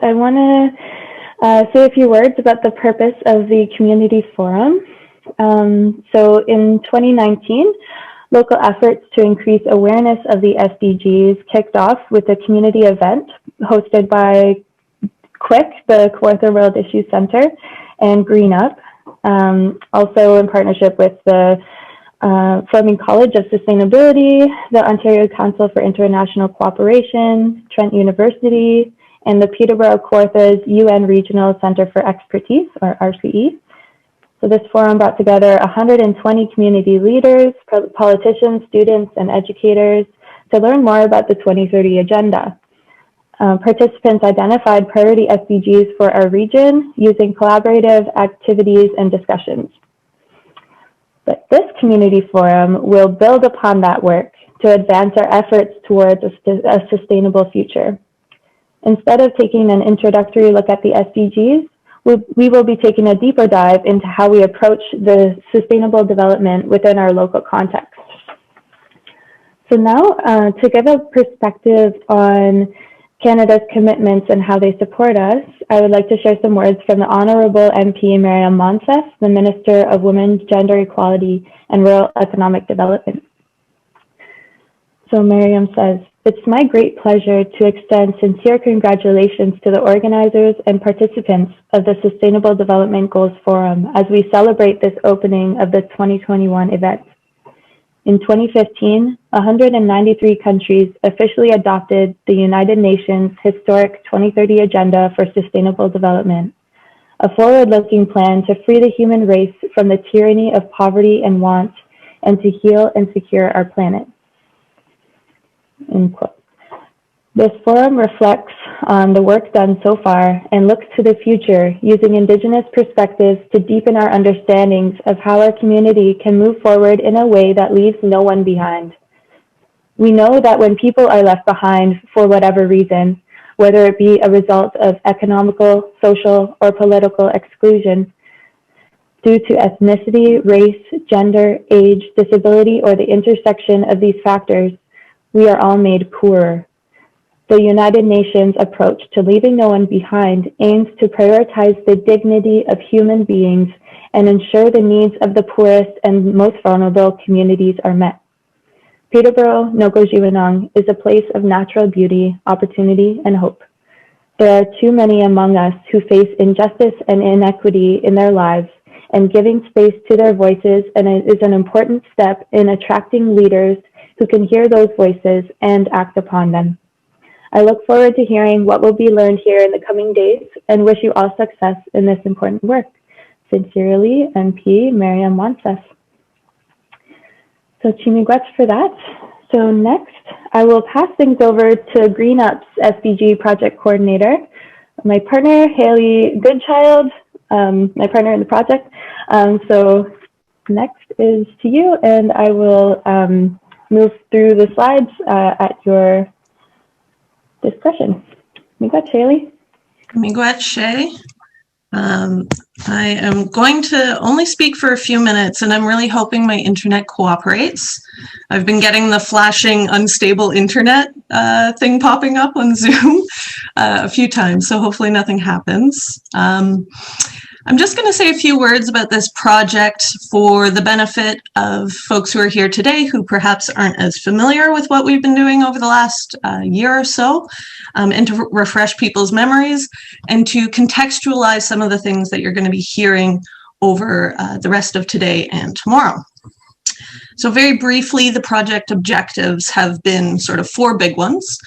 I want to say a few words about the purpose of the Community Forum. So in 2019, local efforts to increase awareness of the SDGs kicked off with a community event hosted by KWIC, the Kawartha World Issues Center, and GreenUP, also in partnership with the Fleming College of Sustainability, the Ontario Council for International Cooperation, Trent University, and the Peterborough Kawartha's UN Regional Center for Expertise, or RCE. So this forum brought together 120 community leaders, politicians, students, and educators to learn more about the 2030 Agenda. Participants identified priority SDGs for our region using collaborative activities and discussions. But this community forum will build upon that work to advance our efforts towards a sustainable future. Instead of taking an introductory look at the SDGs, we will be taking a deeper dive into how we approach the sustainable development within our local context. So now, to give a perspective on Canada's commitments and how they support us, I would like to share some words from the Honourable MP Miriam Monsef, the Minister of Women's Gender Equality and Rural Economic Development. So Miriam says, "It's my great pleasure to extend sincere congratulations to the organizers and participants of the Sustainable Development Goals Forum as we celebrate this opening of the 2021 event. In 2015, 193 countries officially adopted the United Nations historic 2030 Agenda for Sustainable Development, a forward-looking plan to free the human race from the tyranny of poverty and want and to heal and secure our planet." End quote. This forum reflects on the work done so far and looks to the future using Indigenous perspectives to deepen our understandings of how our community can move forward in a way that leaves no one behind. We know that when people are left behind for whatever reason, whether it be a result of economical, social, or political exclusion, due to ethnicity, race, gender, age, disability, or the intersection of these factors, we are all made poorer. The United Nations approach to leaving no one behind aims to prioritize the dignity of human beings and ensure the needs of the poorest and most vulnerable communities are met. Peterborough, Nogojiwanong is a place of natural beauty, opportunity, and hope. There are too many among us who face injustice and inequity in their lives, and giving space to their voices is an important step in attracting leaders who can hear those voices and act upon them. I look forward to hearing what will be learned here in the coming days and wish you all success in this important work. Sincerely, MP Miriam Monsef. So Chimigwech for that. So next, I will pass things over to GreenUP's SDG project coordinator, my partner, Haley Goodchild, my partner in the project. So next is to you, and I will move through the slides at your discussion. Miigwech, Haley. Miigwech, Shay. I am going to only speak for a few minutes, and I'm really hoping my internet cooperates. I've been getting the flashing unstable internet thing popping up on Zoom a few times, so hopefully nothing happens. I'm just going to say a few words about this project for the benefit of folks who are here today who perhaps aren't as familiar with what we've been doing over the last year or so, and to refresh people's memories and to contextualize some of the things that you're going to be hearing over the rest of today and tomorrow. So very briefly, the project objectives have been sort of four big ones: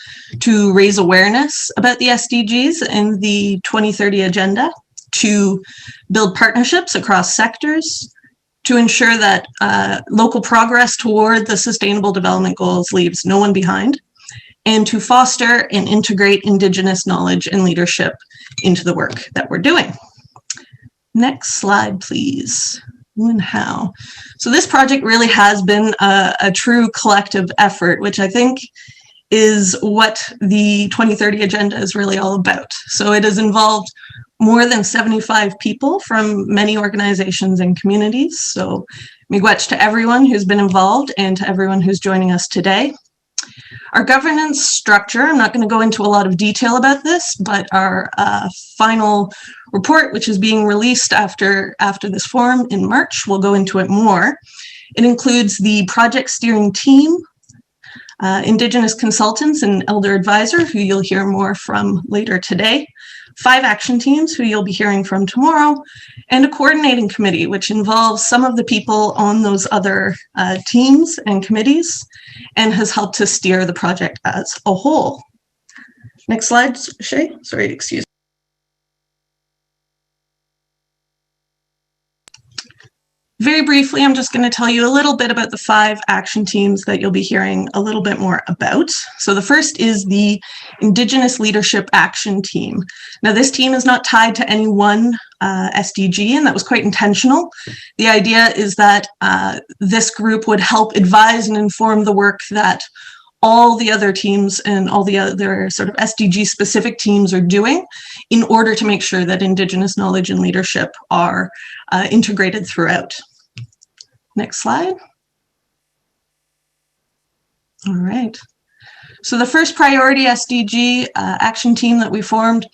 to raise awareness about the SDGs and the 2030 Agenda, to build partnerships across sectors, to ensure that local progress toward the Sustainable Development Goals leaves no one behind, and to foster and integrate Indigenous knowledge and leadership into the work that we're doing. Next slide, please. Who and how. So this project really has been a true collective effort, which I think is what the 2030 Agenda is really all about. So it has involved more than 75 people from many organizations and communities. So miigwech to everyone who's been involved and to everyone who's joining us today. Our governance structure, I'm not going to go into a lot of detail about this, but our final report, which is being released after this forum in March, will go into it more. It includes the project steering team, Indigenous consultants and elder advisor, who you'll hear more from later today, 5 action teams, who you'll be hearing from tomorrow, and a coordinating committee, which involves some of the people on those other teams and committees, and has helped to steer the project as a whole. Next slide, Shay. Sorry, excuse me. Very briefly, I'm just going to tell you a little bit about the 5 action teams that you'll be hearing a little bit more about. So the first is the Indigenous Leadership Action Team. Now, this team is not tied to any one SDG, and that was quite intentional. The idea is that this group would help advise and inform the work that all the other teams and all the other sort of SDG specific teams are doing in order to make sure that Indigenous knowledge and leadership are integrated throughout. Next slide. All right. So the first priority SDG action team that we formed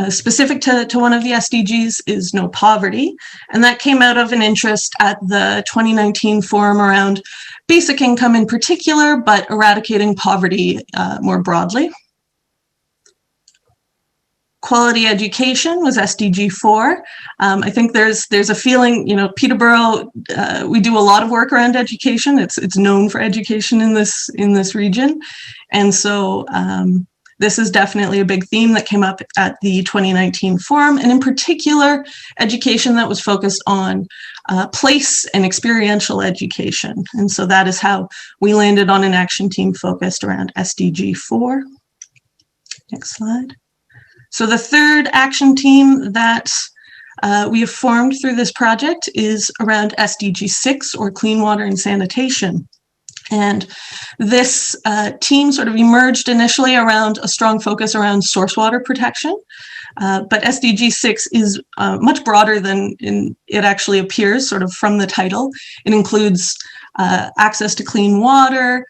specific to one of the SDGs is no poverty. And that came out of an interest at the 2019 forum around basic income in particular, but eradicating poverty more broadly. Quality education was SDG 4. I think there's a feeling, you know, Peterborough, we do a lot of work around education. It's known for education in this region. And so this is definitely a big theme that came up at the 2019 forum, and in particular, education that was focused on place and experiential education. And so that is how we landed on an action team focused around SDG 4. Next slide. So the third action team that we have formed through this project is around SDG 6, or clean water and sanitation. And this team sort of emerged initially around a strong focus around source water protection. But SDG 6 is much broader than it actually appears sort of from the title. It includes access to clean water,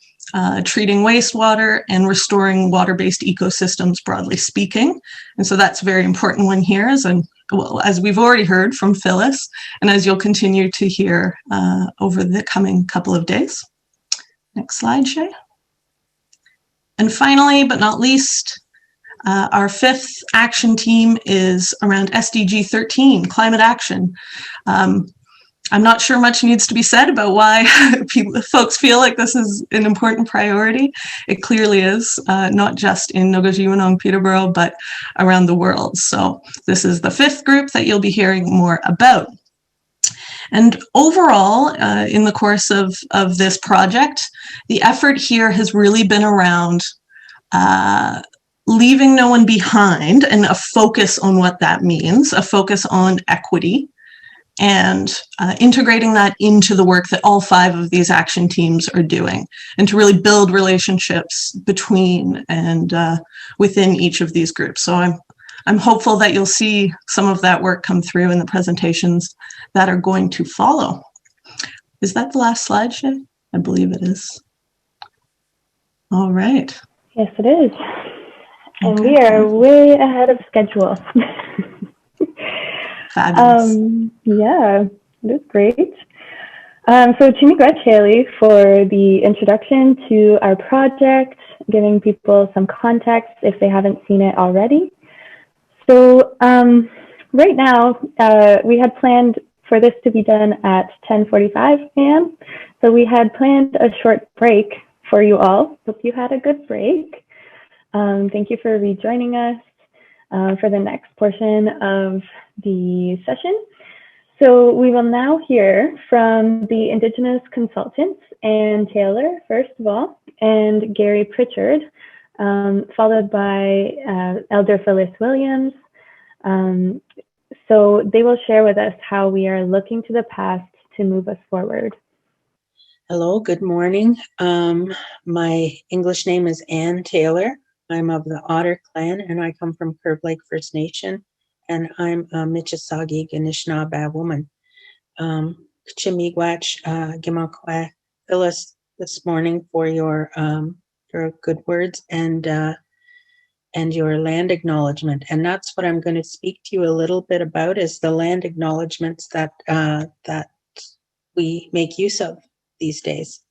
treating wastewater, and restoring water-based ecosystems, broadly speaking. And so that's a very important one here, as we've already heard from Phyllis, and as you'll continue to hear over the coming couple of days. Next slide, Shay. And finally, but not least, our 5th action team is around SDG 13, climate action. I'm not sure much needs to be said about why folks feel like this is an important priority. It clearly is, not just in Nogojiwanong, Peterborough, but around the world. So this is the 5th group that you'll be hearing more about. And overall, in the course of this project, the effort here has really been around leaving no one behind, and a focus on what that means, a focus on equity, and integrating that into the work that all 5 of these action teams are doing, and to really build relationships between and within each of these groups. So I'm hopeful that you'll see some of that work come through in the presentations that are going to follow. Is that the last slide, Shay? I believe it is. All right. Yes, it is. And Okay. we are way ahead of schedule. Fabulous. Yeah, it is great. So Chimigwacheli for the introduction to our project, giving people some context if they haven't seen it already. So right now, we had planned for this to be done at 10:45 a.m. So we had planned a short break for you all. Hope you had a good break. Thank you for rejoining us for the next portion of the session. So we will now hear from the Indigenous consultants, Anne Taylor, first of all, and Gary Pritchard, followed by Elder Phyllis Williams. So they will share with us how we are looking to the past to move us forward. Hello, good morning. My English name is Anne Taylor. I'm of the Otter Clan, and I come from Curve Lake First Nation, and I'm a Michisagi Anishinaabe woman. Chimigwach Gimakwa Phyllis this morning for your for good words and your land acknowledgement. And that's what I'm going to speak to you a little bit about, is the land acknowledgements that that we make use of these days.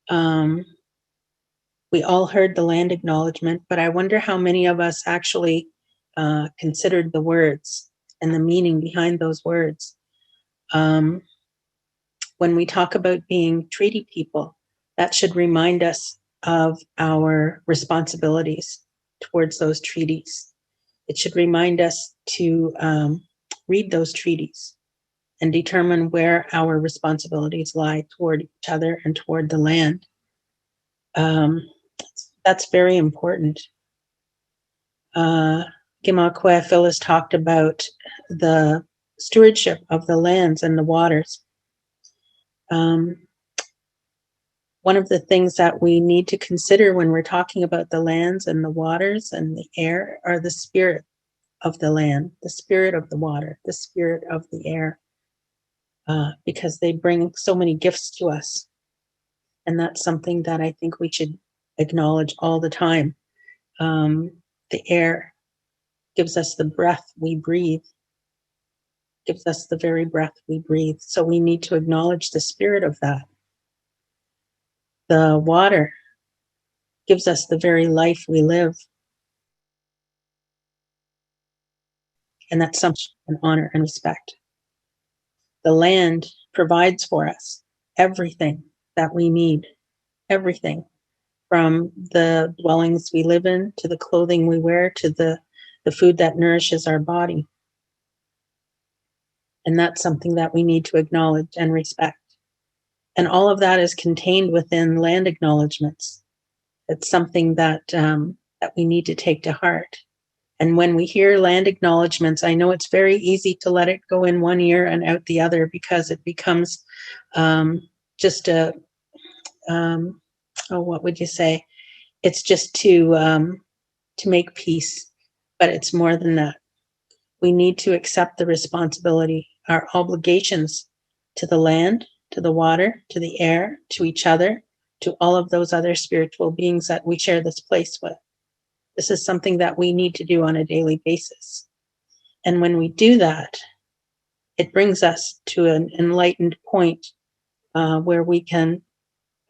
We all heard the land acknowledgement, but I wonder how many of us actually considered the words and the meaning behind those words. When we talk about being treaty people, that should remind us of our responsibilities towards those treaties. It should remind us to read those treaties and determine where our responsibilities lie toward each other and toward the land. That's very important. Gimakwe Phyllis talked about the stewardship of the lands and the waters. One of the things that we need to consider when we're talking about the lands and the waters and the air are the spirit of the land, the spirit of the water, the spirit of the air, because they bring so many gifts to us. And that's something that I think we should acknowledge all the time. The air gives us the breath we breathe, gives us the very breath we breathe. So we need to acknowledge the spirit of that. The water gives us the very life we live. And that's such an honor and respect. The land provides for us everything that we need, everything from the dwellings we live in, to the clothing we wear, to the food that nourishes our body. And that's something that we need to acknowledge and respect. And all of that is contained within land acknowledgements. It's something that that we need to take to heart. And when we hear land acknowledgements, I know it's very easy to let it go in one ear and out the other, because it becomes just a, what would you say? It's just to make peace, but it's more than that. We need to accept the responsibility, our obligations to the land, to the water, to the air, to each other, to all of those other spiritual beings that we share this place with. This is something that we need to do on a daily basis. And when we do that, it brings us to an enlightened point where we can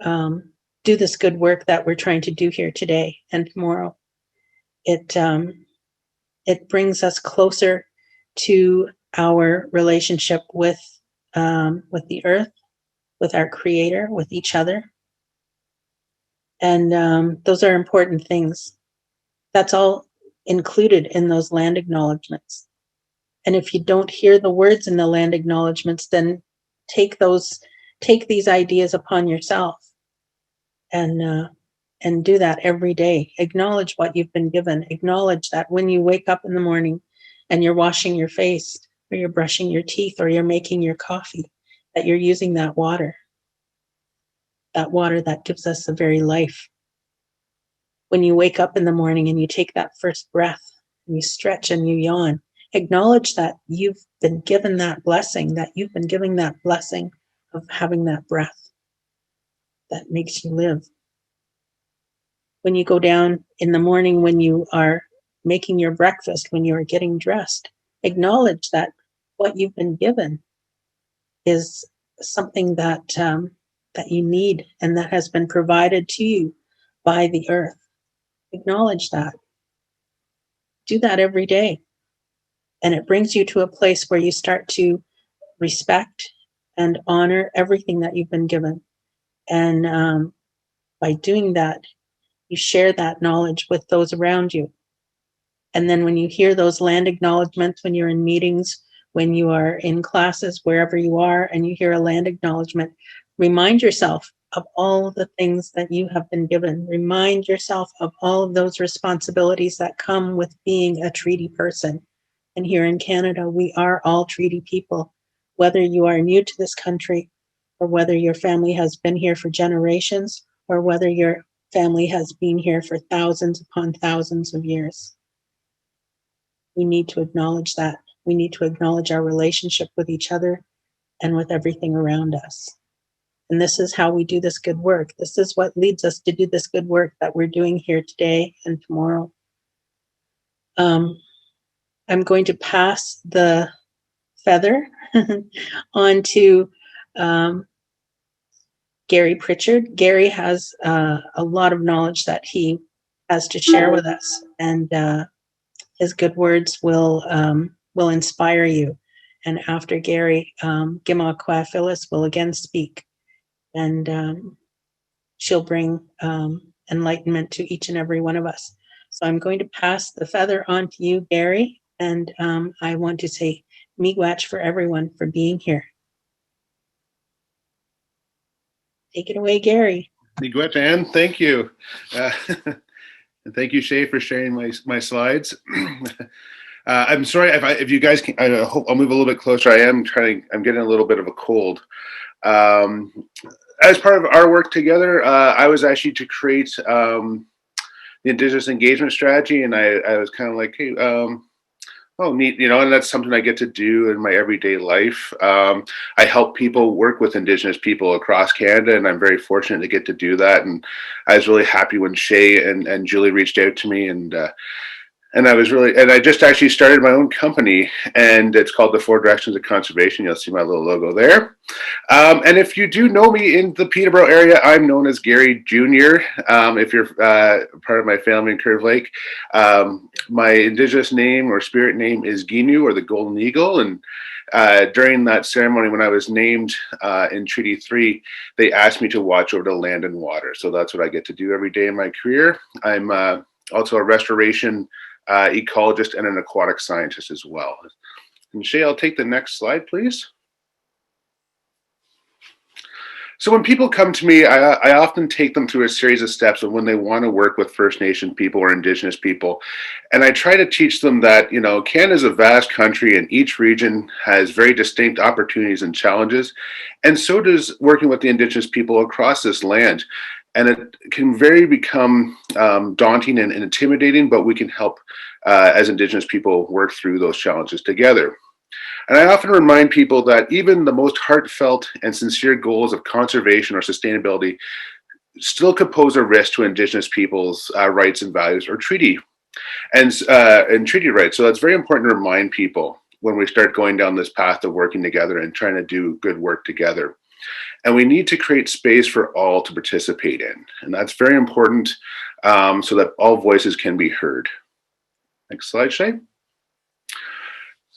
do this good work that we're trying to do here today and tomorrow. It brings us closer to our relationship with the earth, with our Creator, with each other. And those are important things. That's all included in those land acknowledgements. And if you don't hear the words in the land acknowledgements, then take these ideas upon yourself and do that every day. Acknowledge what you've been given. Acknowledge that when you wake up in the morning and you're washing your face, or you're brushing your teeth, or you're making your coffee, that you're using that water that gives us the very life. When you wake up in the morning and you take that first breath, and you stretch and you yawn, acknowledge that you've been given that blessing, that you've been giving that blessing of having that breath that makes you live. When you go down in the morning, when you are making your breakfast, when you are getting dressed, acknowledge that what you've been given is something that you need, and that has been provided to you by the earth. Acknowledge that. Do that every day. And it brings you to a place where you start to respect and honor everything that you've been given. And by doing that, you share that knowledge with those around you. And then when you hear those land acknowledgements, when you're in meetings, when you are in classes, wherever you are, and you hear a land acknowledgement, remind yourself of all of the things that you have been given. Remind yourself of all of those responsibilities that come with being a treaty person. And here in Canada, we are all treaty people. Whether you are new to this country, or whether your family has been here for generations, or whether your family has been here for thousands upon thousands of years. We need to acknowledge that. We need to acknowledge our relationship with each other and with everything around us. And this is how we do this good work. This is what leads us to do this good work that we're doing here today and tomorrow. I'm going to pass the feather on to Gary Pritchard. Gary has a lot of knowledge that he has to share with us, and his good words will inspire you. And after Gary, Gima Phyllis will again speak, and she'll bring enlightenment to each and every one of us. So I'm going to pass the feather on to you, Gary, and I want to say miigwech for everyone for being here. Take it away, Gary. Miigwech, Anne, thank you. And thank you, Shay, for sharing my slides. I'm sorry if you guys can, I hope I'll move a little bit closer. I'm getting a little bit of a cold. As part of our work together, I was actually to create the Indigenous engagement strategy, and I was kind of like, hey, oh, neat, and that's something I get to do in my everyday life. I help people work with Indigenous people across Canada, and I'm very fortunate to get to do that. And I was really happy when Shay and Julie reached out to me, and I just actually started my own company, and it's called the 4 Directions of Conservation. You'll see my little logo there. And if you do know me in the Peterborough area, I'm known as Gary Jr. If you're part of my family in Curve Lake, my Indigenous name or spirit name is Ginu, or the Golden Eagle. And during that ceremony, when I was named in Treaty 3, they asked me to watch over the land and water. So that's what I get to do every day in my career. I'm also a restoration ecologist and an aquatic scientist as well. And Shay, I'll take the next slide, please. So when people come to me, I often take them through a series of steps of when they want to work with First Nation people or Indigenous people. And I try to teach them that, Canada is a vast country and each region has very distinct opportunities and challenges. And so does working with the Indigenous people across this land. And it can become daunting and intimidating, but we can help as Indigenous people work through those challenges together. And I often remind people that even the most heartfelt and sincere goals of conservation or sustainability still could pose a risk to Indigenous people's rights and values or treaty rights. So it's very important to remind people when we start going down this path of working together and trying to do good work together. And we need to create space for all to participate in. And that's very important so that all voices can be heard. Next slide, Shay.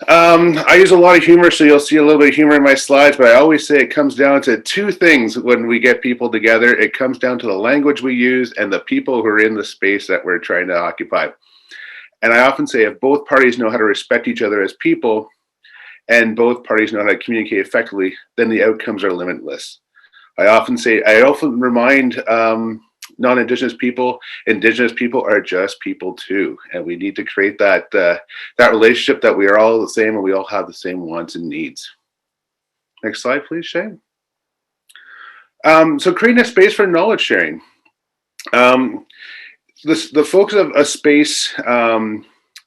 I use a lot of humor, so you'll see a little bit of humor in my slides, but I always say it comes down to 2 things when we get people together. It comes down to the language we use and the people who are in the space that we're trying to occupy. And I often say if both parties know how to respect each other as people, and both parties know how to communicate effectively, then the outcomes are limitless. I often remind non-Indigenous people, Indigenous people are just people too. And we need to create that relationship that we are all the same and we all have the same wants and needs. Next slide, please, Shay. So creating a space for knowledge sharing. The focus of a space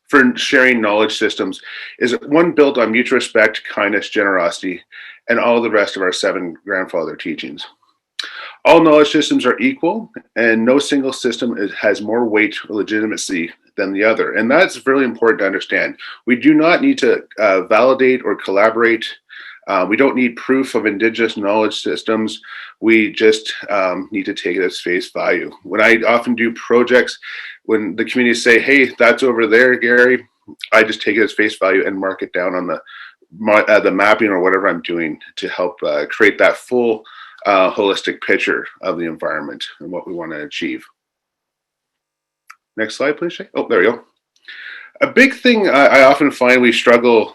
for sharing knowledge systems is one built on mutual respect, kindness, generosity, and all the rest of our 7 grandfather teachings. All knowledge systems are equal, and no single system has more weight or legitimacy than the other. And that's really important to understand. We do not need to validate or collaborate. We don't need proof of Indigenous knowledge systems. We just need to take it as face value. When I often do projects, when the community say, hey, that's over there, Gary, I just take it as face value and mark it down on the mapping or whatever I'm doing to help create that full holistic picture of the environment and what we want to achieve. Next slide, please, Shay. Oh, there we go. A big thing I often find we struggle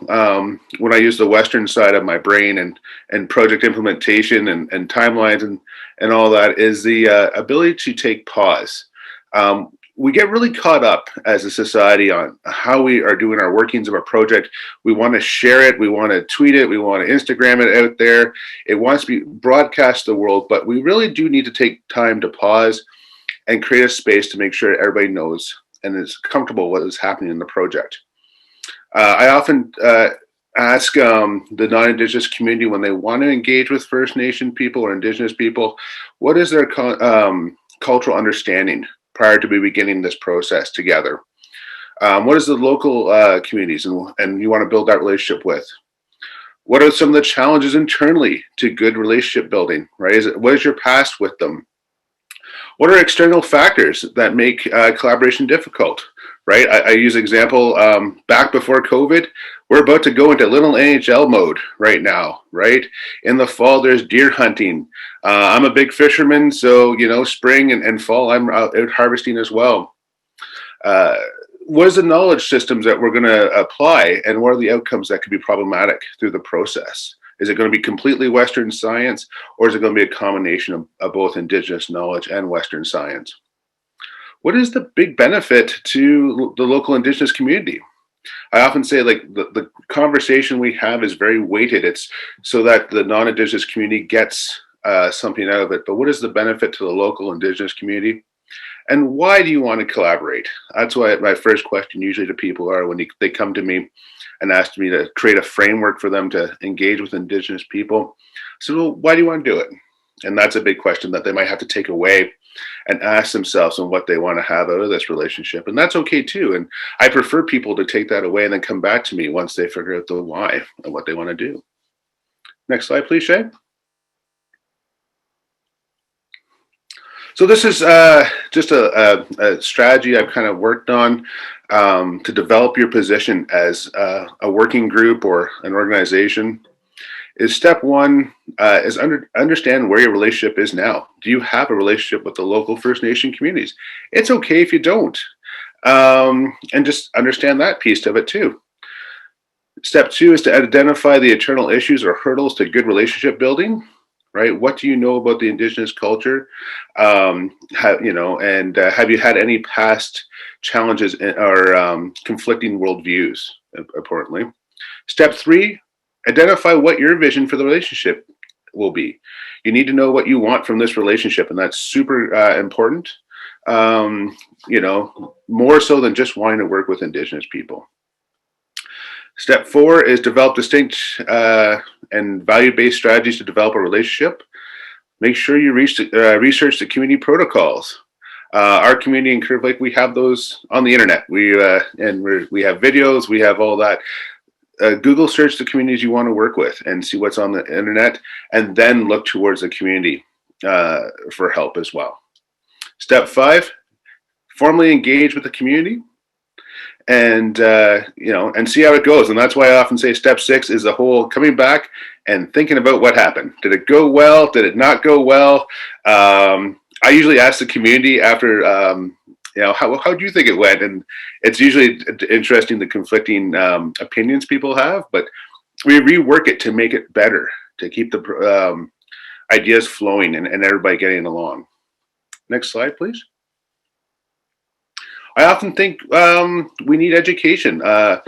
when I use the Western side of my brain and project implementation and timelines and all that is the ability to take pause. We get really caught up as a society on how we are doing our workings of our project. We want to share it. We want to tweet it. We want to Instagram it out there. It wants to be broadcast to the world, but we really do need to take time to pause and create a space to make sure everybody knows and is comfortable what is happening in the project. I often ask the non-Indigenous community when they want to engage with First Nation people or Indigenous people, what is their cultural understanding prior to beginning this process together? What is the local communities and you want to build that relationship with? What are some of the challenges internally to good relationship building, right? What is your past with them? What are external factors that make collaboration difficult, right? I use example, back before COVID, we're about to go into little NHL mode right now, right? In the fall, there's deer hunting. I'm a big fisherman, so, you know, spring and fall, I'm out harvesting as well. What is the knowledge systems that we're going to apply, and what are the outcomes that could be problematic through the process? Is it going to be completely Western science, or is it going to be a combination of both Indigenous knowledge and Western science? What is the big benefit to the local Indigenous community? I often say, like, the conversation we have is very weighted. It's so that the non-Indigenous community gets something out of it. But what is the benefit to the local Indigenous community? And why do you want to collaborate? That's why my first question usually to people are when they come to me and ask me to create a framework for them to engage with Indigenous people. So, well, why do you want to do it? And that's a big question that they might have to take away and ask themselves on what they want to have out of this relationship. And that's okay too. And I prefer people to take that away and then come back to me once they figure out the why and what they want to do. Next slide, please, Shay. So this is just a strategy I've kind of worked on to develop your position as a working group or an organization. Is step one is understand where your relationship is now. Do you have a relationship with the local First Nation communities? It's okay if you don't. And just understand that piece of it too. Step two is to identify the internal issues or hurdles to good relationship building. Right? What do you know about the Indigenous culture? Have you had any past challenges or conflicting worldviews, importantly? Step three, identify what your vision for the relationship will be. You need to know what you want from this relationship, and that's super important, more so than just wanting to work with Indigenous people. Step four is develop distinct and value-based strategies to develop a relationship. Make sure you research the community protocols. Our community in Curve Lake, we have those on the internet. We have videos, we have all that. Google search the communities you want to work with and see what's on the internet, and then look towards the community for help as well. Step five, formally engage with the community. And see how it goes. And that's why I often say step six is the whole coming back and thinking about what happened. Did it go well? Did it not go well? I usually ask the community after, how do you think it went? And it's usually interesting the conflicting opinions people have, but we rework it to make it better, to keep the ideas flowing and everybody getting along. Next slide, please. I often think we need education. I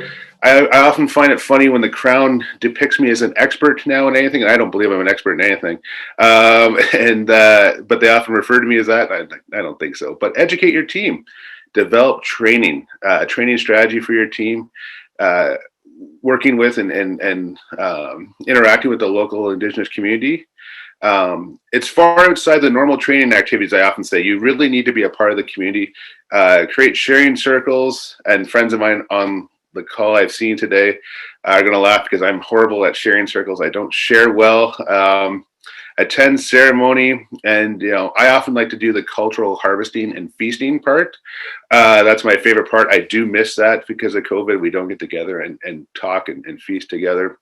often find it funny when the Crown depicts me as an expert now in anything. I don't believe I'm an expert in anything, but they often refer to me as that. I don't think so. But educate your team, develop training, a training strategy for your team, working with and interacting with the local Indigenous community. It's far outside the normal training activities. I often say you really need to be a part of the community, create sharing circles, and friends of mine on the call I've seen today are going to laugh because I'm horrible at sharing circles. I don't share well. Attend ceremony, and I often like to do the cultural harvesting and feasting part. That's my favorite part. I do miss that because of COVID. We don't get together and talk and feast together.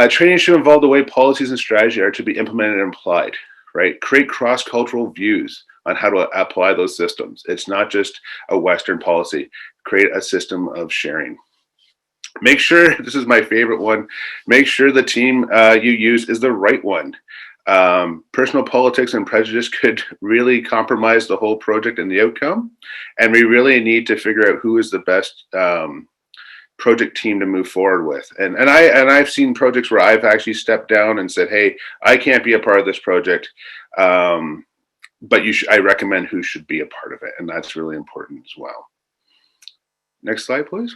Training should involve the way policies and strategy are to be implemented and applied, right? Create cross-cultural views on how to apply those systems. It's not just a Western policy. Create a system of sharing. Make sure, this is my favorite one, make sure the team you use is the right one. Personal politics and prejudice could really compromise the whole project and the outcome. And we really need to figure out who is the best project team to move forward with. And I've seen projects where I've actually stepped down and said, hey, I can't be a part of this project, but I recommend who should be a part of it. And that's really important as well. Next slide, please.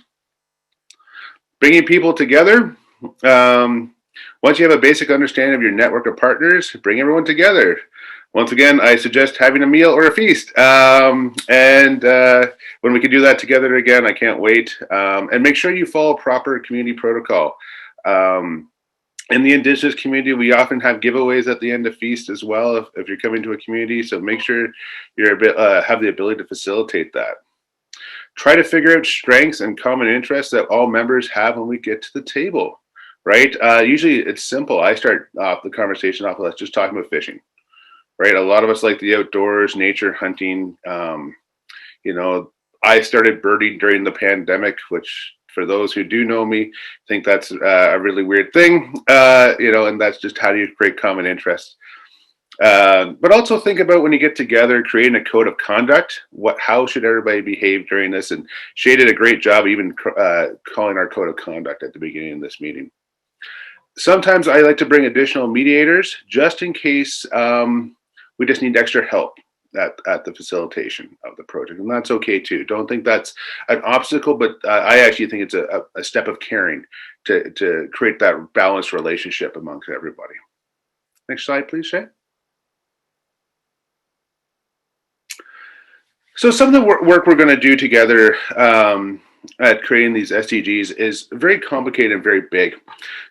Bringing people together. Once you have a basic understanding of your network of partners, bring everyone together. Once again, I suggest having a meal or a feast. When we can do that together again, I can't wait. And make sure you follow proper community protocol. In the Indigenous community, we often have giveaways at the end of feast as well if you're coming to a community. So make sure you're have the ability to facilitate that. Try to figure out strengths and common interests that all members have when we get to the table, right? Usually it's simple. I start off the conversation off with just talking about fishing, right? A lot of us like the outdoors, nature, hunting. You know, I started birding during the pandemic, which for those who do know me, think that's a really weird thing, you know, and that's just how do you create common interests. But also think about when you get together, creating a code of conduct. How should everybody behave during this? And Shay did a great job even calling our code of conduct at the beginning of this meeting. Sometimes I like to bring additional mediators just in case we just need extra help at the facilitation of the project, and that's okay too. Don't think that's an obstacle, but I actually think it's a step of caring to create that balanced relationship amongst everybody. Next slide, please, Shay. So some of the work we're going to do together at creating these SDGs is very complicated and very big.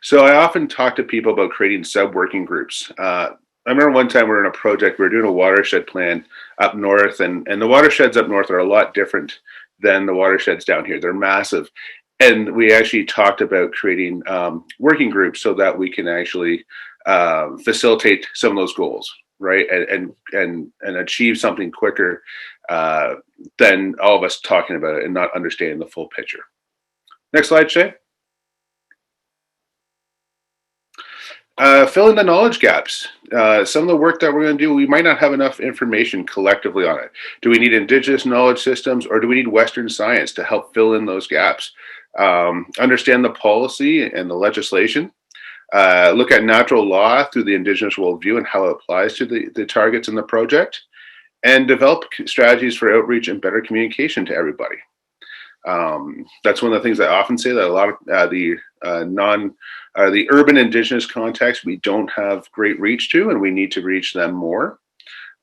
So I often talk to people about creating sub-working groups. I remember one time we were in a project, we were doing a watershed plan up north, and the watersheds up north are a lot different than the watersheds down here. They're massive. And we actually talked about creating working groups so that we can actually facilitate some of those goals, right? And achieve something quicker than all of us talking about it and not understanding the full picture. Next slide, Shay. Fill in the knowledge gaps. Some of the work that we're going to do, we might not have enough information collectively on it. Do we need Indigenous knowledge systems, or do we need Western science to help fill in those gaps? Understand the policy and the legislation. Look at natural law through the Indigenous worldview and how it applies to the targets in the project, and develop strategies for outreach and better communication to everybody. That's one of the things I often say, that a lot of the urban Indigenous context we don't have great reach to, and we need to reach them more.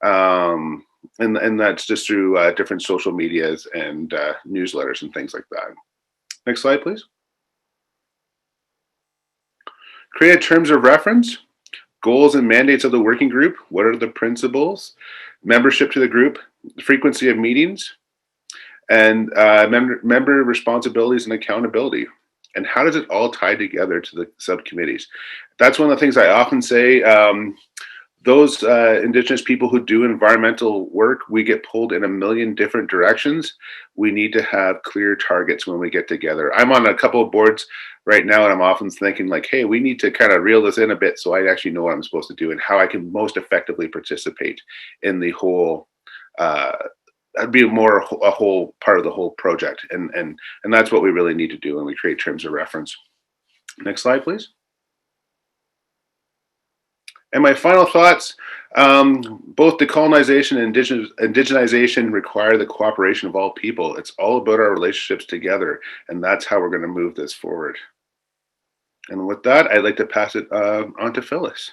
And that's just through different social medias and newsletters and things like that. Next slide, please. Create terms of reference, goals and mandates of the working group. What are the principles? Membership to the group, frequency of meetings, and member responsibilities and accountability. And how does it all tie together to the subcommittees? That's one of the things I often say. Those Indigenous people who do environmental work, we get pulled in a million different directions. We need to have clear targets when we get together. I'm on a couple of boards right now, and I'm often thinking like, hey, we need to kind of reel this in a bit so I actually know what I'm supposed to do and how I can most effectively participate in the whole be more a whole part of the whole project, and that's what we really need to do when we create terms of reference. Next slide, please. And my final thoughts: both decolonization and indigenization require the cooperation of all people. It's all about our relationships together, and that's how we're going to move this forward. And with that, I'd like to pass it on to Phyllis.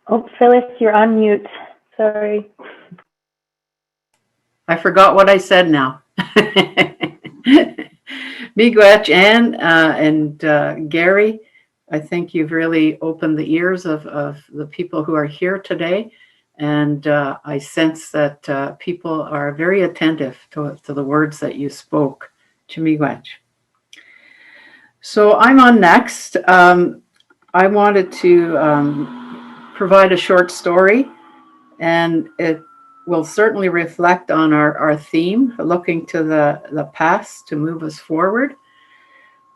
Oh, Phyllis, you're on mute. Sorry. I forgot what I said now. Miigwech, Anne, and Gary, I think you've really opened the ears of the people who are here today. And I sense that people are very attentive to the words that you spoke. To Miigwech. So I'm on next. I wanted to provide a short story, and it will certainly reflect on our theme, looking to the past to move us forward.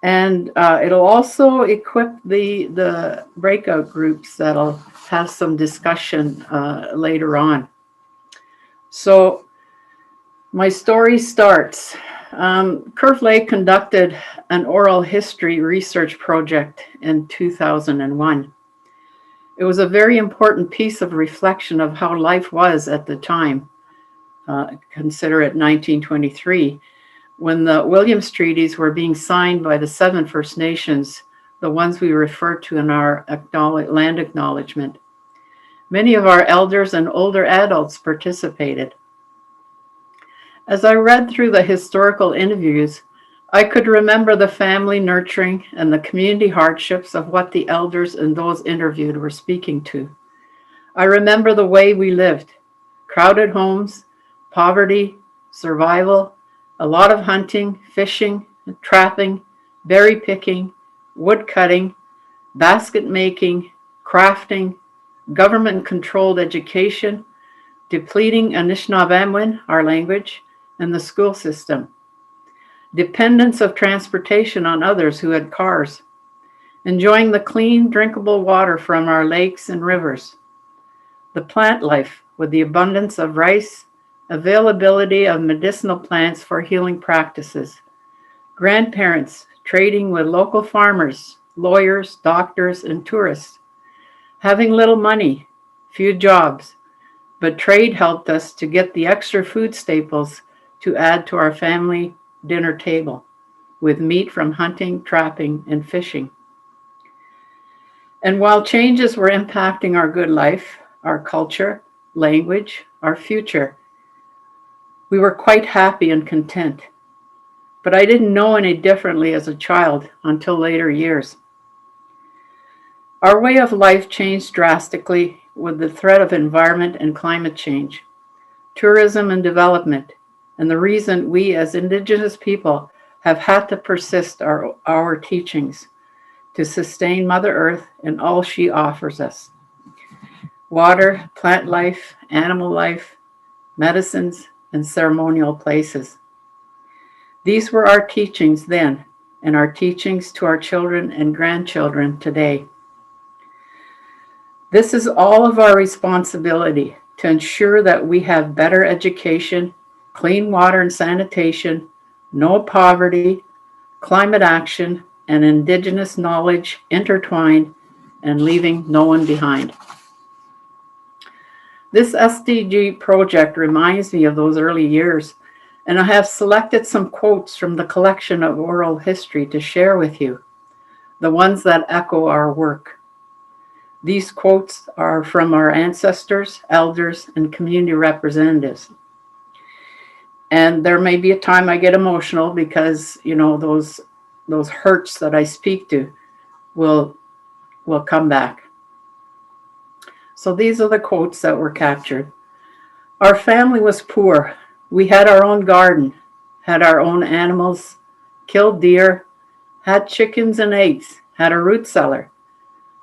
And it'll also equip the breakout groups that'll have some discussion later on. So my story starts. Curve Lake conducted an oral history research project in 2001. It was a very important piece of reflection of how life was at the time. Consider it 1923, when the Williams Treaties were being signed by the 7 First Nations, the ones we refer to in our land acknowledgement. Many of our elders and older adults participated. As I read through the historical interviews, I could remember the family nurturing and the community hardships of what the elders and those interviewed were speaking to. I remember the way we lived: crowded homes, poverty, survival, a lot of hunting, fishing, trapping, berry picking, wood cutting, basket making, crafting, government-controlled education, depleting Anishinaabemowin, our language, and the school system. Dependence of transportation on others who had cars. Enjoying the clean, drinkable water from our lakes and rivers. The plant life with the abundance of rice, availability of medicinal plants for healing practices. Grandparents trading with local farmers, lawyers, doctors, and tourists. Having little money, few jobs, but trade helped us to get the extra food staples to add to our family dinner table, with meat from hunting, trapping, and fishing. And while changes were impacting our good life, our culture, language, our future, we were quite happy and content. But I didn't know any differently as a child until later years. Our way of life changed drastically with the threat of environment and climate change, tourism and development, and the reason we as Indigenous people have had to persist our teachings to sustain Mother Earth and all she offers us. Water, plant life, animal life, medicines, and ceremonial places. These were our teachings then, and our teachings to our children and grandchildren today. This is all of our responsibility to ensure that we have better education, clean water and sanitation, no poverty, climate action, and Indigenous knowledge intertwined and leaving no one behind. This SDG project reminds me of those early years, and I have selected some quotes from the collection of oral history to share with you, the ones that echo our work. These quotes are from our ancestors, elders, and community representatives. And there may be a time I get emotional because, you know, those hurts that I speak to will come back. So these are the quotes that were captured. Our family was poor. We had our own garden, had our own animals, killed deer, had chickens and eggs, had a root cellar.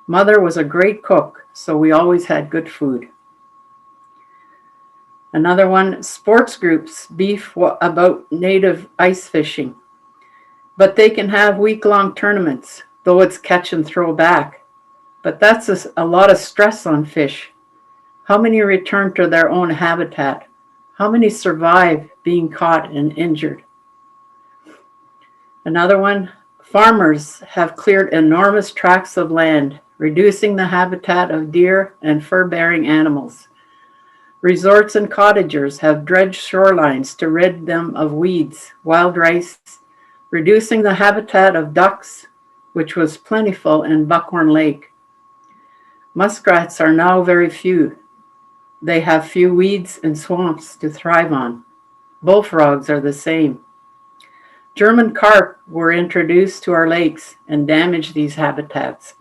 Mother was a great cook, so we always had good food. Another one, sports groups beef about native ice fishing. But they can have week-long tournaments, though it's catch and throw back. But that's a lot of stress on fish. How many return to their own habitat? How many survive being caught and injured? Another one, farmers have cleared enormous tracts of land, reducing the habitat of deer and fur-bearing animals. Resorts and cottagers have dredged shorelines to rid them of weeds, wild rice, reducing the habitat of ducks, which was plentiful in Buckhorn Lake. Muskrats are now very few. They have few weeds and swamps to thrive on. Bullfrogs are the same. German carp were introduced to our lakes and damaged these habitats.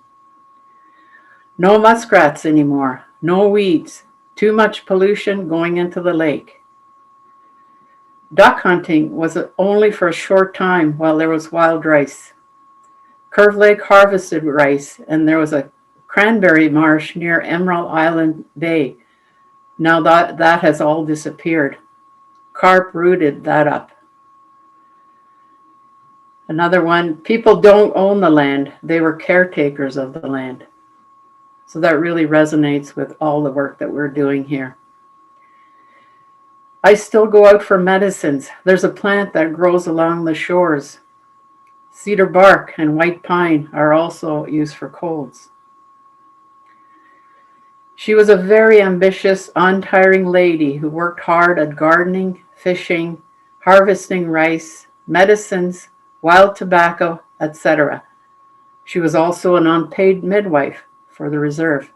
No muskrats anymore, no weeds, too much pollution going into the lake. Duck hunting was only for a short time while there was wild rice. Curve Lake harvested rice, and there was a cranberry marsh near Emerald Island Bay. Now that has all disappeared. Carp rooted that up. Another one, people don't own the land. They were caretakers of the land. So that really resonates with all the work that we're doing here. I still go out for medicines. There's a plant that grows along the shores. Cedar bark and white pine are also used for colds. She was a very ambitious, untiring lady who worked hard at gardening, fishing, harvesting rice, medicines, wild tobacco, etc. She was also an unpaid midwife for the reserve.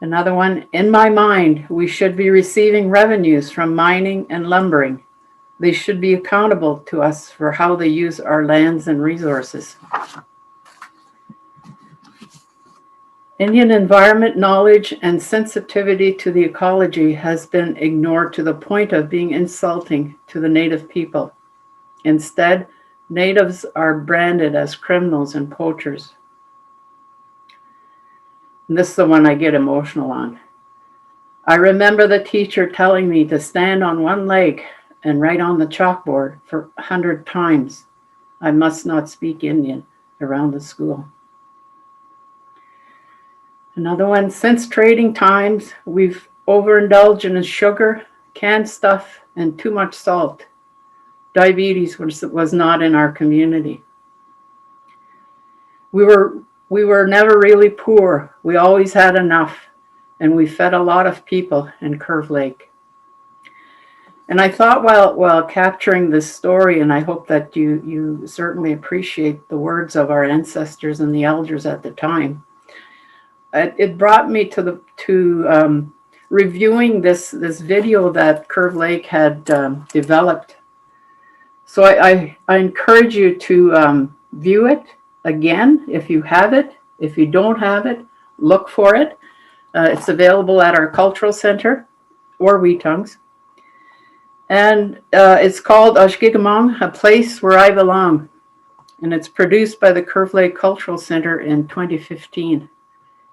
Another one, in my mind, we should be receiving revenues from mining and lumbering. They should be accountable to us for how they use our lands and resources. Indian environment knowledge and sensitivity to the ecology has been ignored to the point of being insulting to the native people. Instead, natives are branded as criminals and poachers. And this is the one I get emotional on. I remember the teacher telling me to stand on one leg and write on the chalkboard for 100 times, I must not speak Indian around the school. Another one, since trading times, we've overindulged in sugar, canned stuff, and too much salt. Diabetes was not in our community. We were never really poor. We always had enough, and we fed a lot of people in Curve Lake. And I thought while capturing this story, and I hope that you certainly appreciate the words of our ancestors and the elders at the time, it brought me to reviewing this video that Curve Lake had developed. So I encourage you to view it again if you have it. If you don't have it, look for it. It's available at our cultural center or Weetongues. And it's called Nogojiwanong, A Place Where I Belong. And it's produced by the Curve Lake Cultural Center in 2015.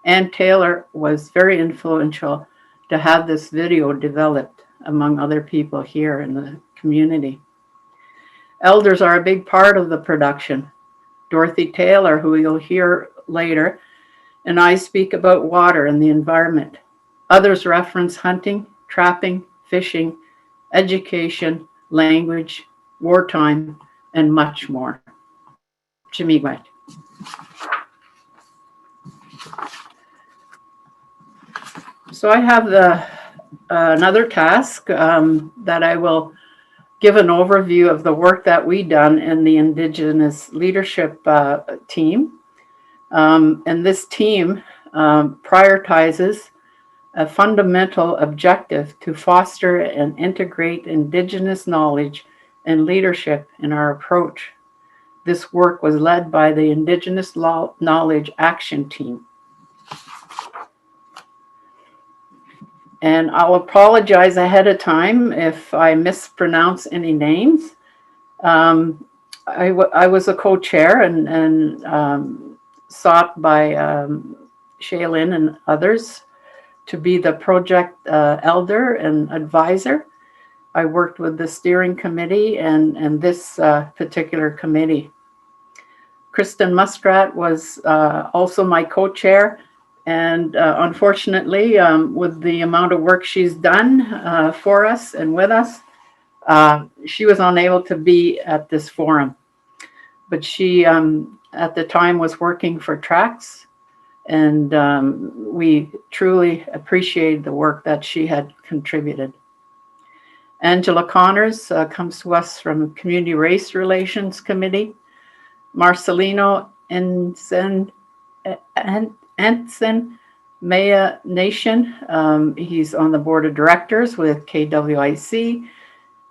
Ann Taylor was very influential to have this video developed among other people here in the community. Elders are a big part of the production. Dorothy Taylor, who you'll hear later, and I speak about water and the environment. Others reference hunting, trapping, fishing, education, language, wartime, and much more. Chimiwet. So I have another task that I will give an overview of the work that we done in the Indigenous leadership team. And this team prioritizes a fundamental objective to foster and integrate Indigenous knowledge and leadership in our approach. This work was led by the Indigenous Knowledge Action Team. And I'll apologize ahead of time if I mispronounce any names. I was a co-chair and sought by Shaylin and others to be the project elder and advisor. I worked with the steering committee and this particular committee. Kristen Muskrat was also my co-chair. And unfortunately, with the amount of work she's done for us and with us, she was unable to be at this forum. But she, at the time, was working for Trax, and we truly appreciated the work that she had contributed. Angela Connors comes to us from Community Race Relations Committee. Marcelino Ensign Maya Nation. He's on the board of directors with KWIC.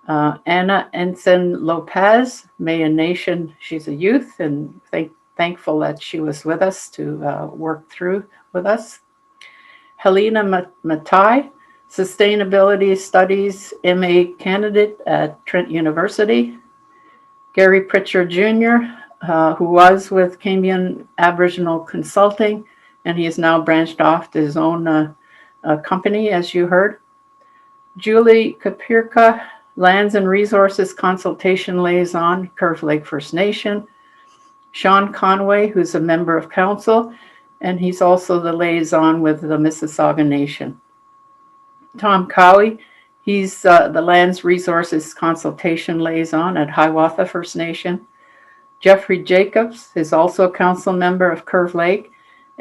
Anna Ensign Lopez, Maya Nation. She's a youth and thankful that she was with us to work through with us. Helena Matai, Sustainability Studies MA candidate at Trent University. Gary Pritchard Jr., who was with Cambien Aboriginal Consulting, and he has now branched off to his own company, as you heard. Julie Kapirka, Lands and Resources Consultation Liaison, Curve Lake First Nation. Sean Conway, who's a member of council, and he's also the liaison with the Mississauga Nation. Tom Cowie, he's the Lands Resources Consultation Liaison at Hiawatha First Nation. Jeffrey Jacobs is also a council member of Curve Lake,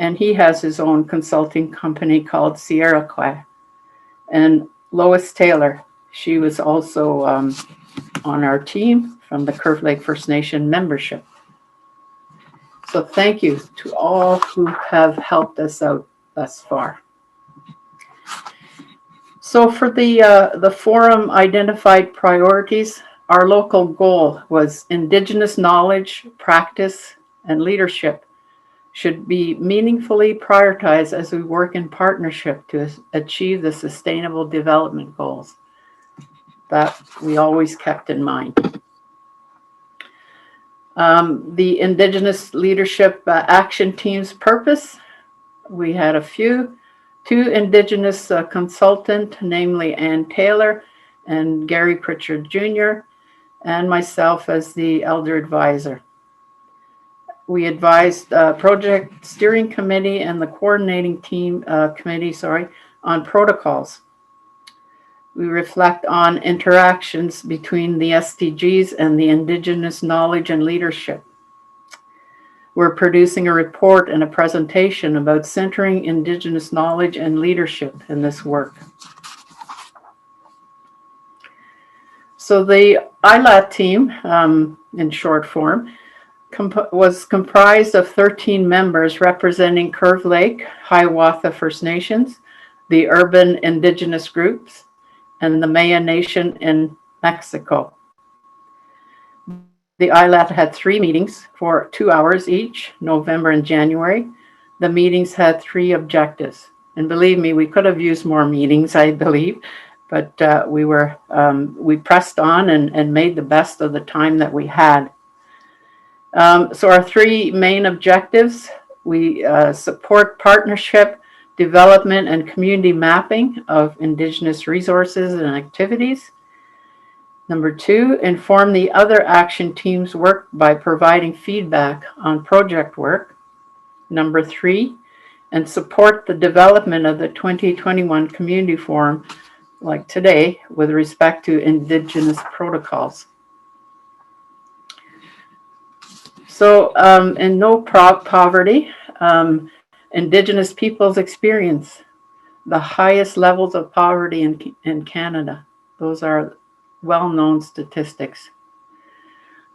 and he has his own consulting company called Sierra KWIC. And Lois Taylor, she was also on our team from the Curve Lake First Nation membership. So thank you to all who have helped us out thus far. So for the forum identified priorities, our local goal was Indigenous knowledge, practice, and leadership should be meaningfully prioritized as we work in partnership to achieve the Sustainable Development Goals that we always kept in mind. The Indigenous Leadership Action Team's purpose, we had two Indigenous consultants, namely Ann Taylor and Gary Pritchard Jr., and myself as the elder advisor. We advised project steering committee and the coordinating team committee, on protocols. We reflect on interactions between the SDGs and the Indigenous knowledge and leadership. We're producing a report and a presentation about centering Indigenous knowledge and leadership in this work. So the ILAT team, in short form, was comprised of 13 members representing Curve Lake, Hiawatha First Nations, the urban Indigenous groups, and the Maya Nation in Mexico. The ILAT had 3 meetings for 2 hours each, November and January. The meetings had 3 objectives. And believe me, we could have used more meetings, I believe, but we pressed on and made the best of the time that we had. So our 3 main objectives, we support partnership, development, and community mapping of Indigenous resources and activities. Number 2, inform the other action teams' work by providing feedback on project work. Number 3, and support the development of the 2021 Community Forum, like today, with respect to Indigenous protocols. So in no poverty, Indigenous peoples experience the highest levels of poverty in Canada. Those are well-known statistics.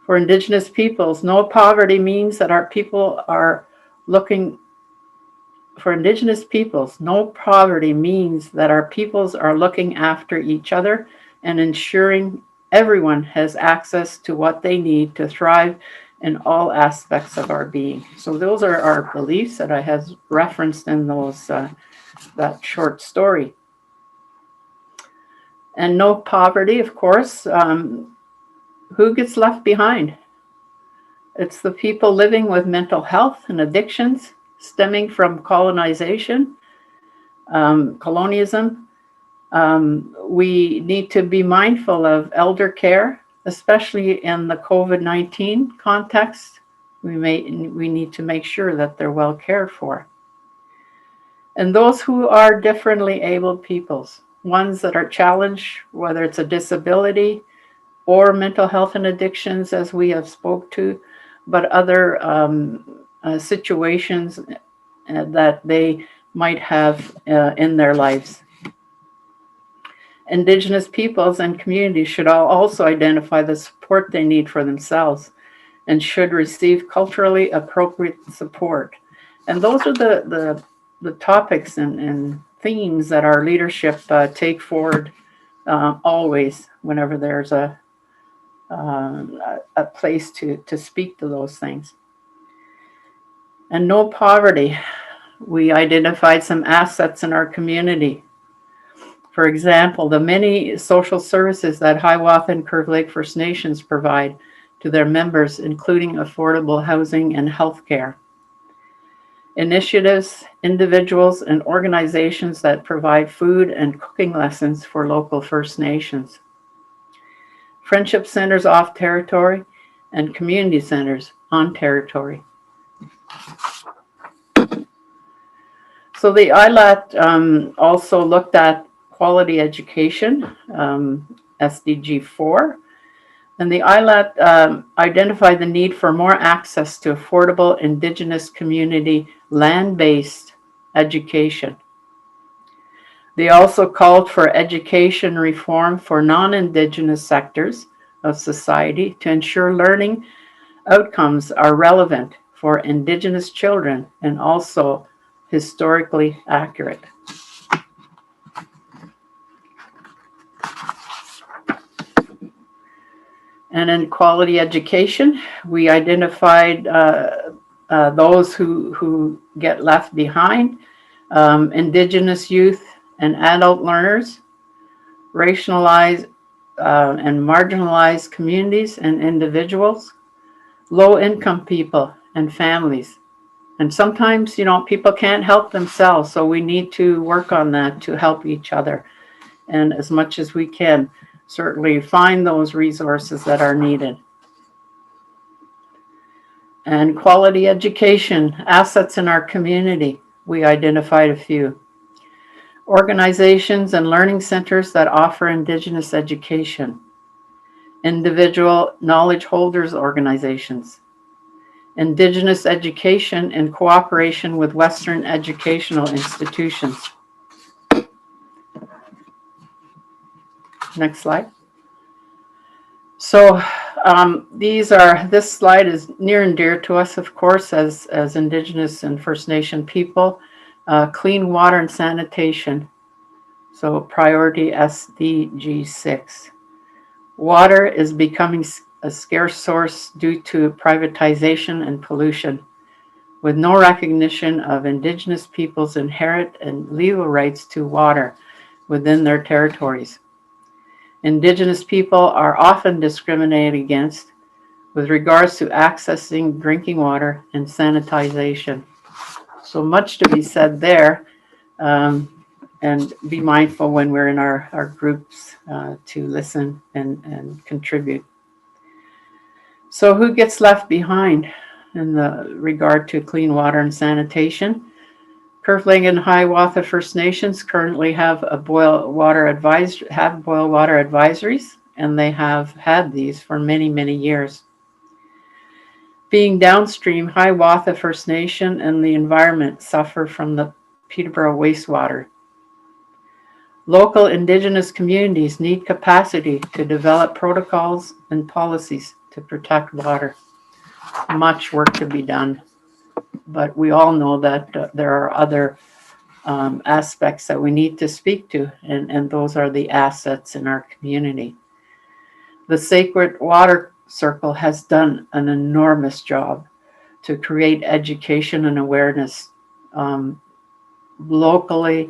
For Indigenous peoples, no poverty means that our people are looking. For Indigenous peoples, no poverty means that our peoples are looking after each other and ensuring everyone has access to what they need to thrive in all aspects of our being. So those are our beliefs that I have referenced in those that short story. And no poverty, of course. Who gets left behind? It's the people living with mental health and addictions stemming from colonization, colonialism. We need to be mindful of elder care, especially in the COVID-19 context. We need to make sure that they're well cared for. And those who are differently abled peoples, ones that are challenged, whether it's a disability or mental health and addictions, as we have spoke to, but other situations that they might have in their lives. Indigenous peoples and communities should also identify the support they need for themselves and should receive culturally appropriate support. And those are the topics and themes that our leadership take forward always whenever there's a place to speak to those things. And no poverty. We identified some assets in our community. For example, the many social services that Hiawatha and Curve Lake First Nations provide to their members, including affordable housing and healthcare. Initiatives, individuals, and organizations that provide food and cooking lessons for local First Nations. Friendship centers off territory and community centers on territory. So the ILAT also looked at quality education, SDG 4, And the ILAT identified the need for more access to affordable Indigenous community land-based education. They also called for education reform for non-Indigenous sectors of society to ensure learning outcomes are relevant for Indigenous children and also historically accurate. And in quality education, we identified those who get left behind, Indigenous youth and adult learners, racialized and marginalized communities and individuals, low-income people and families. And sometimes, people can't help themselves, so we need to work on that to help each other. And as much as we can, certainly find those resources that are needed. And quality education, assets in our community, we identified a few. Organizations and learning centers that offer Indigenous education. Individual knowledge holders organizations. Indigenous education in cooperation with Western educational institutions. Next slide. So this slide is near and dear to us, of course, as Indigenous and First Nation people. Clean water and sanitation. So priority SDG 6. Water is becoming a scarce source due to privatization and pollution, with no recognition of Indigenous peoples' inherent and legal rights to water within their territories. Indigenous people are often discriminated against with regards to accessing drinking water and sanitization. So much to be said there, and be mindful when we're in our groups to listen and contribute. So who gets left behind in the regard to clean water and sanitation? Kerfling and Hiawatha First Nations currently have boil water advisories, and they have had these for many, many years. Being downstream, Hiawatha First Nation and the environment suffer from the Peterborough wastewater. Local Indigenous communities need capacity to develop protocols and policies to protect water. Much work to be done. But we all know that there are other aspects that we need to speak to, and those are the assets in our community. The Sacred Water Circle has done an enormous job to create education and awareness locally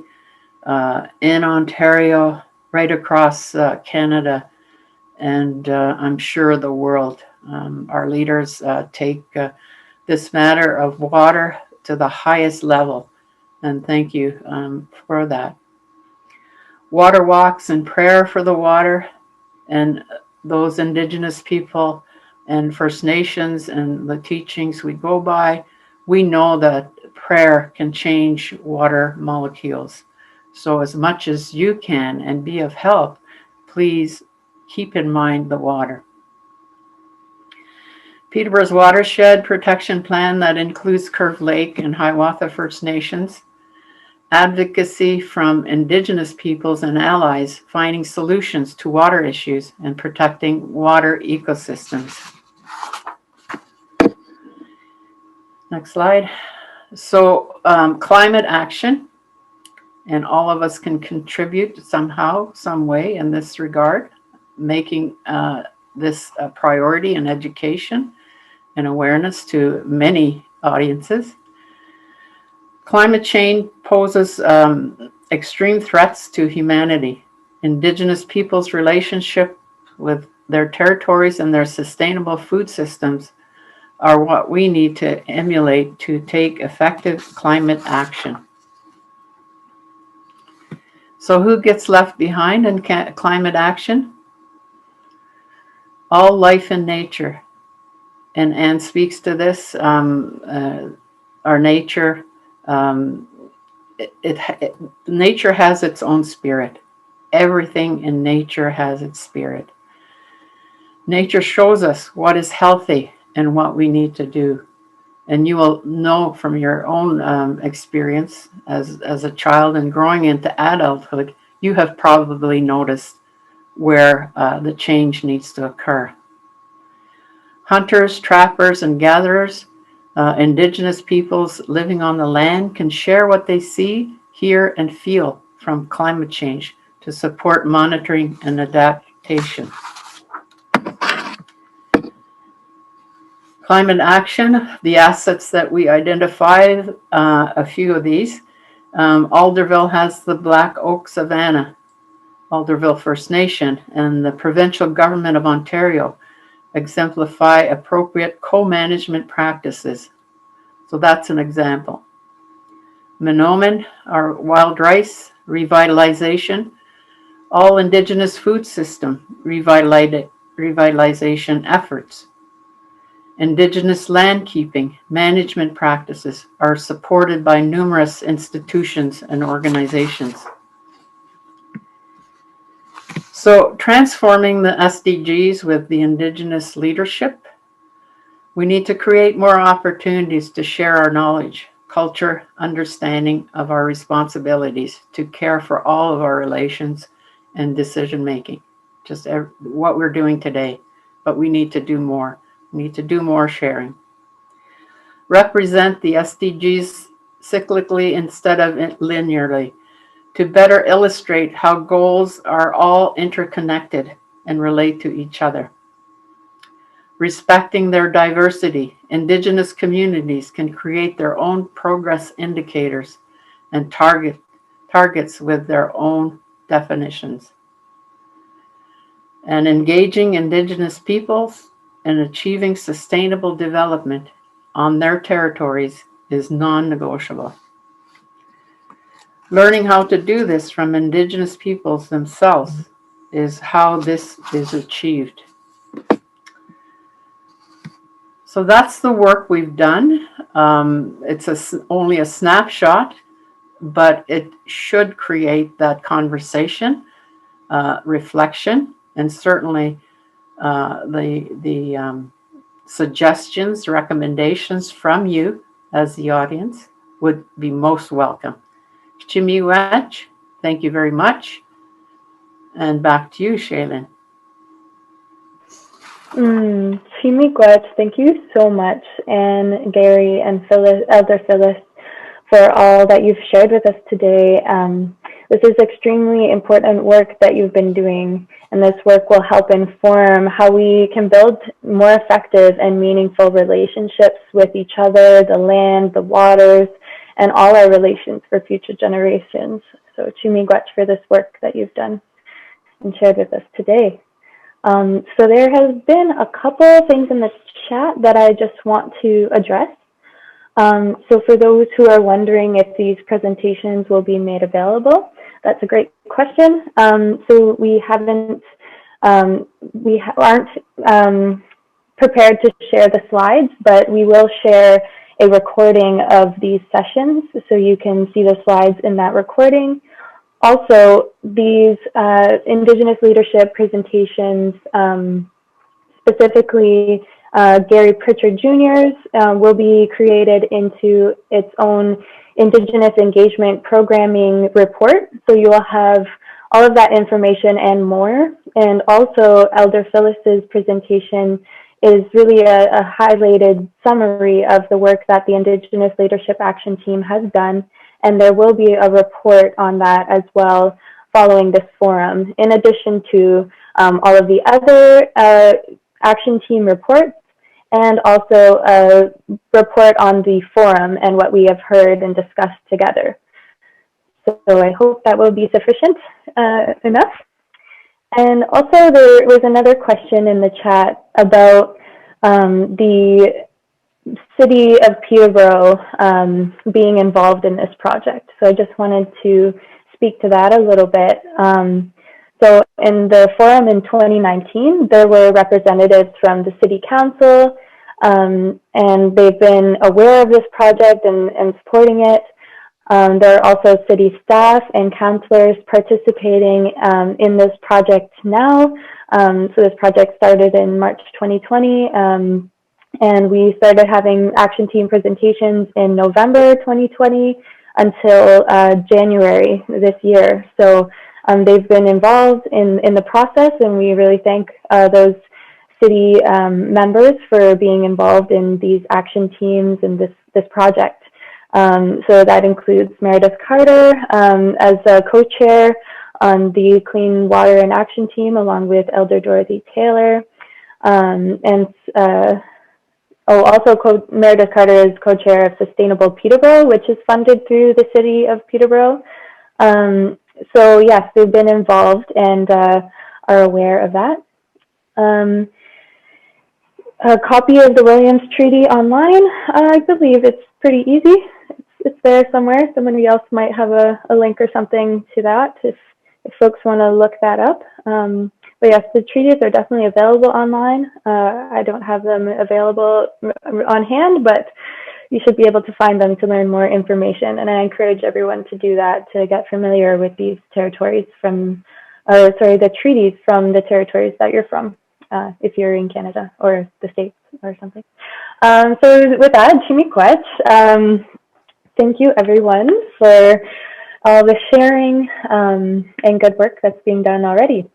in Ontario, right across Canada, and I'm sure the world. Our leaders take this matter of water to the highest level, and thank you for that. Water walks and prayer for the water, and those Indigenous people and First Nations and the teachings we go by, we know that prayer can change water molecules. So as much as you can and be of help, please keep in mind the water. Peterborough's watershed protection plan that includes Curve Lake and Hiawatha First Nations. Advocacy from Indigenous peoples and allies finding solutions to water issues and protecting water ecosystems. Next slide. So climate action, and all of us can contribute somehow, some way in this regard, making this a priority in education and awareness to many audiences. Climate change poses extreme threats to humanity. Indigenous peoples' relationship with their territories and their sustainable food systems are what we need to emulate to take effective climate action. So who gets left behind in climate action? All life in nature. And Anne speaks to this, our nature. Nature has its own spirit. Everything in nature has its spirit. Nature shows us what is healthy and what we need to do. And you will know from your own experience as a child and growing into adulthood, you have probably noticed where the change needs to occur. Hunters, trappers, and gatherers, Indigenous peoples living on the land can share what they see, hear, and feel from climate change to support monitoring and adaptation. Climate action, the assets that we identified, a few of these. Alderville has the Black Oak Savanna, Alderville First Nation, and the provincial government of Ontario exemplify appropriate co-management practices. So that's an example. Minoman, our wild rice revitalization, all Indigenous food system revitalization efforts. Indigenous land keeping management practices are supported by numerous institutions and organizations. So transforming the SDGs with the Indigenous leadership, we need to create more opportunities to share our knowledge, culture, understanding of our responsibilities to care for all of our relations and decision making, just what we're doing today, but we need to do more. We need to do more sharing. Represent the SDGs cyclically instead of linearly to better illustrate how goals are all interconnected and relate to each other. Respecting their diversity, Indigenous communities can create their own progress indicators and targets with their own definitions. And engaging Indigenous peoples and achieving sustainable development on their territories is non-negotiable. Learning how to do this from Indigenous peoples themselves is how this is achieved. So that's the work we've done. It's only a snapshot, but it should create that conversation, reflection, and certainly the suggestions, recommendations from you as the audience would be most welcome. Chimiwach, thank you very much. And back to you, Shaylin. Chimiwach, thank you so much. And Gary and Phyllis, Elder Phyllis, for all that you've shared with us today. This is extremely important work that you've been doing, and this work will help inform how we can build more effective and meaningful relationships with each other, the land, the waters, and all our relations for future generations. So Chimiwach for this work that you've done and shared with us today. So there has been a couple things in the chat that I just want to address. So for those who are wondering if these presentations will be made available, that's a great question. So we aren't prepared to share the slides, but we will share a recording of these sessions so you can see the slides in that recording. Also, these Indigenous leadership presentations, specifically Gary Pritchard Jr.'s, will be created into its own Indigenous engagement programming report. So you will have all of that information and more. And also Elder Phyllis's presentation is really a highlighted summary of the work that the Indigenous Leadership Action Team has done. And there will be a report on that as well following this forum, in addition to all of the other action team reports, and also a report on the forum and what we have heard and discussed together. So I hope that will be sufficient enough. And also there was another question in the chat about the City of Peterborough being involved in this project. So I just wanted to speak to that a little bit. So in the forum in 2019, there were representatives from the City Council, and they've been aware of this project and supporting it. There are also city staff and counselors participating in this project now. So this project started in March 2020, and we started having action team presentations in November 2020 until January this year. So they've been involved in the process, and we really thank those city members for being involved in these action teams and this project. So that includes Meredith Carter as a co-chair on the Clean Water and Action team, along with Elder Dorothy Taylor. Also Meredith Carter is co-chair of Sustainable Peterborough, which is funded through the city of Peterborough. So yes, they've been involved and are aware of that. A copy of the Williams Treaty online, I believe it's pretty easy. It's there somewhere. Somebody else might have a link or something to that if folks want to look that up. But yes, the treaties are definitely available online. I don't have them available on hand, but you should be able to find them to learn more information. And I encourage everyone to do that, to get familiar with these territories the treaties from the territories that you're from, if you're in Canada or the States or something. So with that, KWIC, thank you everyone for all the sharing and good work that's being done already.